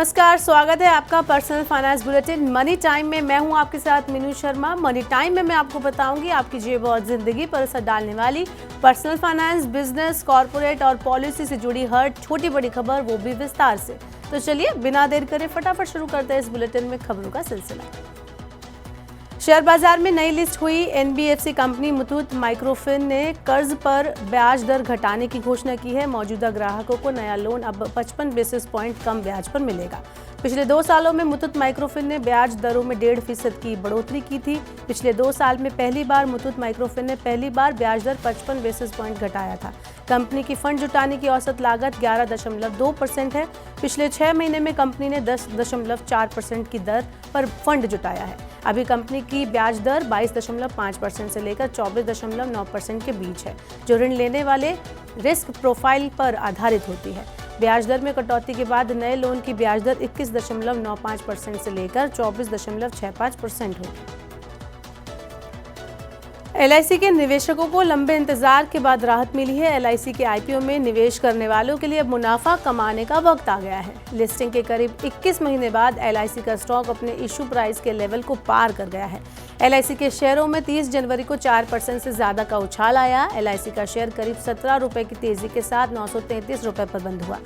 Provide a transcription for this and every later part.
नमस्कार, स्वागत है आपका personal finance bulletin money time में। मैं हूं आपके साथ मीनू शर्मा। मनी टाइम में मैं आपको बताऊंगी आपकी जेब और जिंदगी पर असर डालने वाली पर्सनल फाइनेंस, बिजनेस, कॉर्पोरेट और पॉलिसी से जुड़ी हर छोटी बड़ी खबर, वो भी विस्तार से। तो चलिए बिना देर करे फटाफट शुरू करते हैं इस बुलेटिन में खबरों का सिलसिला। शेयर बाजार में नई लिस्ट हुई एनबीएफसी कंपनी मुथूट माइक्रोफिन ने कर्ज पर ब्याज दर घटाने की घोषणा की है। मौजूदा ग्राहकों को नया लोन अब 55 बेसिस पॉइंट कम ब्याज पर मिलेगा। पिछले 2 सालों में मुथूट माइक्रोफिन ने ब्याज दरों में 1.5% की बढ़ोतरी की थी। पिछले 2 साल में पहली बार मुथूट माइक्रोफिन ने ब्याज दर 55 बेसिस पॉइंट घटाया था। कंपनी की फंड जुटाने की औसत लागत 11.2% है। पिछले 6 महीने में कंपनी ने 10.4% की दर पर फंड जुटाया है। अभी कंपनी की ब्याज दर 22.5% से लेकर 24.9% के बीच है, जो ऋण लेने वाले रिस्क प्रोफाइल पर आधारित होती है। ब्याज दर में कटौती के बाद नए लोन की ब्याज दर 21.95% से लेकर 24.65% होगी। एलआईसी के निवेशकों को लंबे इंतजार के बाद राहत मिली है। एलआईसी के आईपीओ में निवेश करने वालों के लिए अब मुनाफा कमाने का वक्त आ गया है। लिस्टिंग के करीब 21 महीने बाद एलआईसी का स्टॉक अपने इशू प्राइस के लेवल को पार कर गया है। एलआईसी के शेयरों में 30 जनवरी को 4% से ज्यादा का उछाल आया। एलआईसी का शेयर करीब 17 रुपए की तेजी के साथ 933 रुपए पर बंद हुआ।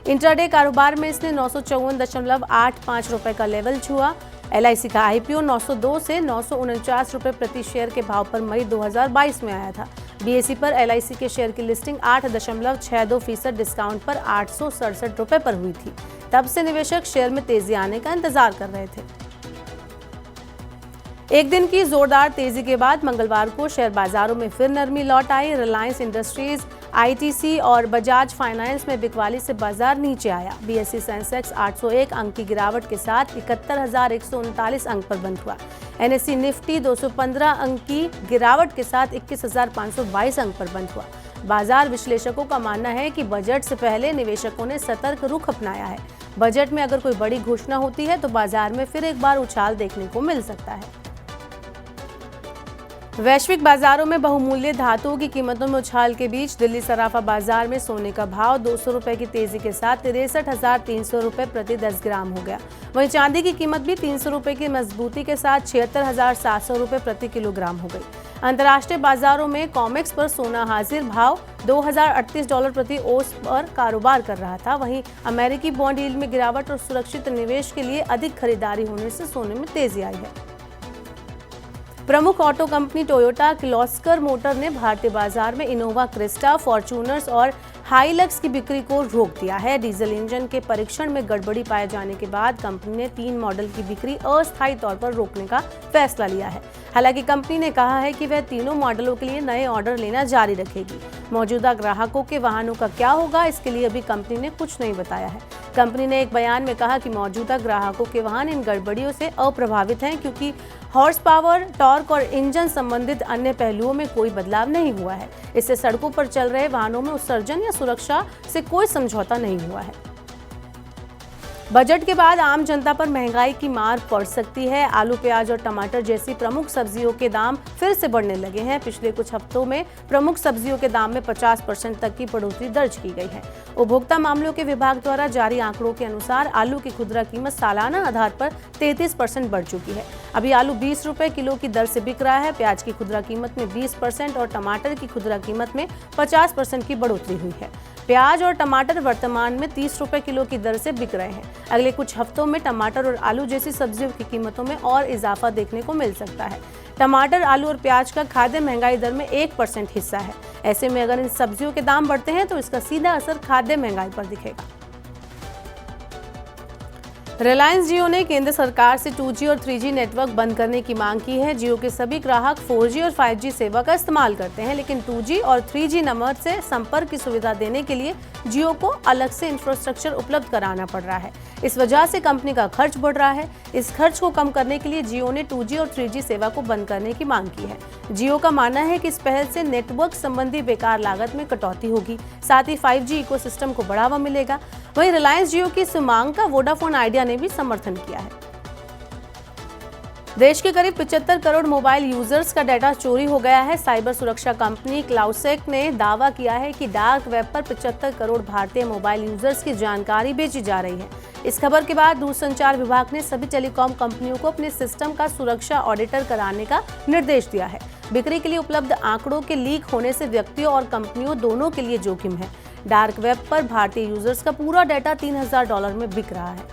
इंट्राडे कारोबार में इसने 954.85 रुपए का लेवल छुआ। एलआईसी का आईपीओ 902 से 949 रुपए प्रति शेयर के भाव पर मई 2022 में आया था। बीएसई पर एलआईसी के शेयर की लिस्टिंग 8.62% डिस्काउंट पर 867 रुपए पर हुई थी। तब से निवेशक शेयर में तेजी आने का इंतजार कर रहे थे। एक दिन की जोरदार तेजी के बाद मंगलवार को शेयर बाजारों में फिर नरमी लौट आई। रिलायंस इंडस्ट्रीज, आईटीसी और बजाज फाइनेंस में बिकवाली से बाजार नीचे आया। बीएसई सेंसेक्स 801 अंक की गिरावट के साथ 71,139 अंक पर बंद हुआ। एनएसई निफ्टी 215 अंक की गिरावट के साथ 21,522 अंक पर बंद हुआ। बाजार विश्लेषकों का मानना है कि बजट से पहले निवेशकों ने सतर्क रुख अपनाया है। बजट में अगर कोई बड़ी घोषणा होती है तो बाजार में फिर एक बार उछाल देखने को मिल सकता है। वैश्विक बाजारों में बहुमूल्य धातुओं की कीमतों में उछाल के बीच दिल्ली सराफा बाजार में सोने का भाव 200 रुपए की तेजी के साथ 63,300 रुपए प्रति 10 ग्राम हो गया। वहीं चांदी की कीमत भी 300 रुपए की मजबूती के साथ 76,700 रुपए प्रति किलोग्राम हो गई। अंतर्राष्ट्रीय बाजारों में कॉमेक्स पर सोना हाजिर भाव $2038 प्रति औंस पर कारोबार कर रहा था। वहीं अमेरिकी बॉन्ड यील्ड में गिरावट और सुरक्षित निवेश के लिए अधिक खरीदारी होने से सोने में तेजी आई है। प्रमुख auto company Toyota Kirloskar motor ने भारतीय बाजार में इनोवा क्रिस्टा, फॉर्च्यूनर्स और हाइलक्स की बिक्री को रोक दिया है। डीजल इंजन के परीक्षण में गड़बड़ी पाए जाने के बाद कंपनी ने 3 मॉडल की बिक्री अस्थायी तौर पर रोकने का फैसला लिया है। हालांकि कंपनी ने कहा है कि वह तीनों मॉडलों के लिए नए ऑर्डर लेना जारी रखेगी। मौजूदा ग्राहकों के वाहनों का क्या होगा, इसके लिए अभी कंपनी ने कुछ नहीं बताया है। कंपनी ने एक बयान में कहा कि मौजूदा ग्राहकों के वाहन इन गड़बड़ियों से अप्रभावित हैं, क्योंकि हॉर्स पावर, टॉर्क और इंजन संबंधित अन्य पहलुओं में कोई बदलाव नहीं हुआ है। इससे सड़कों पर चल रहे वाहनों में उत्सर्जन या सुरक्षा से कोई समझौता नहीं हुआ है। बजट के बाद आम जनता पर महंगाई की मार पड़ सकती है। आलू, प्याज और टमाटर जैसी प्रमुख सब्जियों के दाम फिर से बढ़ने लगे हैं। पिछले कुछ हफ्तों में प्रमुख सब्जियों के दाम में 50% तक की बढ़ोतरी दर्ज की गई है। उपभोक्ता मामलों के विभाग द्वारा जारी आंकड़ों के अनुसार आलू की खुदरा कीमत सालाना आधार पर 33% बढ़ चुकी है। अभी आलू 20 रुपए किलो की दर से बिक रहा है। प्याज की खुदरा कीमत में 20% और टमाटर की खुदरा कीमत में 50% की बढ़ोतरी हुई है। प्याज और टमाटर वर्तमान में 30 रुपए किलो की दर से बिक रहे हैं। अगले कुछ हफ्तों में टमाटर और आलू जैसी सब्जियों की कीमतों में और इजाफा देखने को मिल सकता है। टमाटर, आलू और प्याज का खाद्य महंगाई दर में 1% हिस्सा है। ऐसे में अगर इन सब्जियों के दाम बढ़ते हैं तो इसका सीधा असर खाद्य महंगाई पर दिखेगा। रिलायंस जियो ने केंद्र सरकार से 2G और 3G नेटवर्क बंद करने की मांग की है। जियो के सभी ग्राहक 4G और 5G सेवा का इस्तेमाल करते हैं, लेकिन 2G और 3G नंबर से संपर्क की सुविधा देने के लिए जियो को अलग से इंफ्रास्ट्रक्चर उपलब्ध कराना पड़ रहा है। इस वजह से कंपनी का खर्च बढ़ रहा है। इस खर्च को कम करने के लिए जियो ने 2G और 3G सेवा को बंद करने की मांग की है। जियो का मानना है कि इस पहल से नेटवर्क संबंधी बेकार लागत में कटौती होगी, साथ ही 5G इकोसिस्टम को बढ़ावा मिलेगा। वहीं रिलायंस जियो की इस मांग का वोडाफोन आइडिया ने भी समर्थन किया है। देश के करीब 75 करोड़ मोबाइल यूजर्स का डाटा चोरी हो गया है। साइबर सुरक्षा कंपनी क्लाउडसेक ने दावा किया है कि डार्क वेब पर 75 करोड़ भारतीय मोबाइल यूजर्स की जानकारी बेची जा रही है। इस खबर के बाद दूरसंचार विभाग ने सभी टेलीकॉम कंपनियों को अपने सिस्टम का सुरक्षा ऑडिटर कराने का निर्देश दिया है। बिक्री के लिए उपलब्ध आंकड़ों के लीक होने से व्यक्तियों और कंपनियों दोनों के लिए जोखिम है। डार्क वेब पर भारतीय यूजर्स का पूरा डाटा $3000 में बिक रहा है।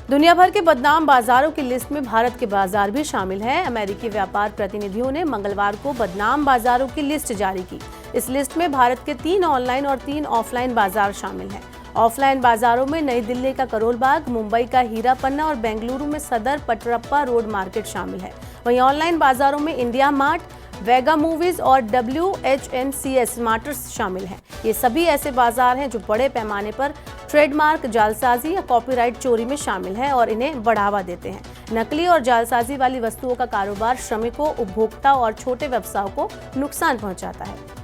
दुनिया भर के बदनाम बाजारों की लिस्ट में भारत के बाजार भी शामिल हैं। अमेरिकी व्यापार प्रतिनिधियों ने मंगलवार को बदनाम बाजारों की लिस्ट जारी की। इस लिस्ट में भारत के 3 ऑनलाइन और 3 ऑफलाइन बाजार शामिल हैं। ऑफलाइन बाजारों में नई दिल्ली का करोल बाग, मुंबई का हीरा पन्ना और बेंगलुरु में सदर पटरप्पा रोड मार्केट शामिल है। वहीं ऑनलाइन बाजारों में इंडिया मार्ट, वेगा मूवीज और WHNCS मार्ट्स शामिल हैं। ये सभी ऐसे बाजार हैं जो बड़े पैमाने पर ट्रेडमार्क जालसाजी या कॉपीराइट चोरी में शामिल हैं और इन्हें बढ़ावा देते हैं। नकली और जालसाजी वाली वस्तुओं का कारोबार श्रमिकों, उपभोक्ता और छोटे व्यवसायों को नुकसान पहुंचाता है।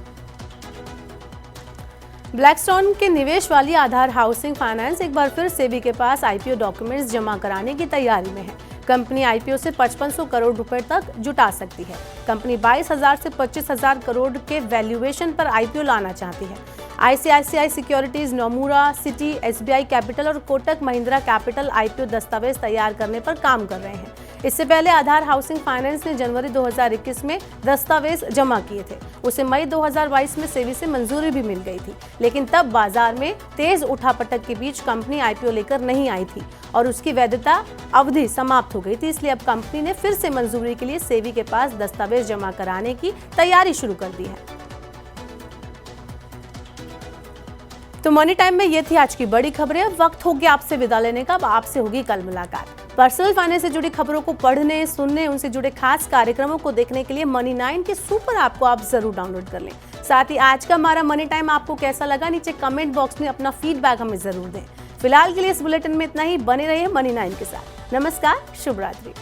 ब्लैकस्टोन के निवेश वाली आधार हाउसिंग फाइनेंस एक बार फिर सेबी के पास IPO डॉक्यूमेंट्स जमा कराने की तैयारी में है। कंपनी IPO से 5500 करोड़ रुपए तक जुटा सकती है। कंपनी 22,000 से 25,000 करोड़ के वैल्यूएशन पर IPO लाना चाहती है। ICICI securities, Nomura, city, SBI capital और कोटक महिंद्रा कैपिटल IPO दस्तावेज तैयार करने पर काम कर रहे हैं। इससे पहले आधार हाउसिंग फाइनेंस ने जनवरी 2021 में दस्तावेज जमा किए थे। उसे मई 2022 में सेबी से मंजूरी भी मिल गई थी, लेकिन तब बाजार में तेज उठापटक के बीच कंपनी IPO लेकर नहीं आई थी और उसकी वैधता अवधि समाप्त हो गई थी। इसलिए अब कंपनी ने फिर से मंजूरी के लिए सेबी के पास दस्तावेज जमा कराने की तैयारी शुरू कर दी है। तो मनी टाइम में ये थी आज की बड़ी खबरें। अब वक्त हो गया आपसे विदा लेने का। अब आपसे होगी कल मुलाकात। पर्सनल फाइनेंस से जुड़ी खबरों को पढ़ने, सुनने, उनसे जुड़े खास कार्यक्रमों को देखने के लिए मनी 9 के सुपर ऐप को आप जरूर डाउनलोड कर लें। साथ ही आज का हमारा मनी टाइम आपको कैसा लगा, नीचे कमेंट बॉक्स में अपना फीडबैक हमें जरूर दें। फिलहाल के लिए इस बुलेटिन में इतना ही। बने रहिए मनी 9 के साथ। नमस्कार, शुभ रात्रि।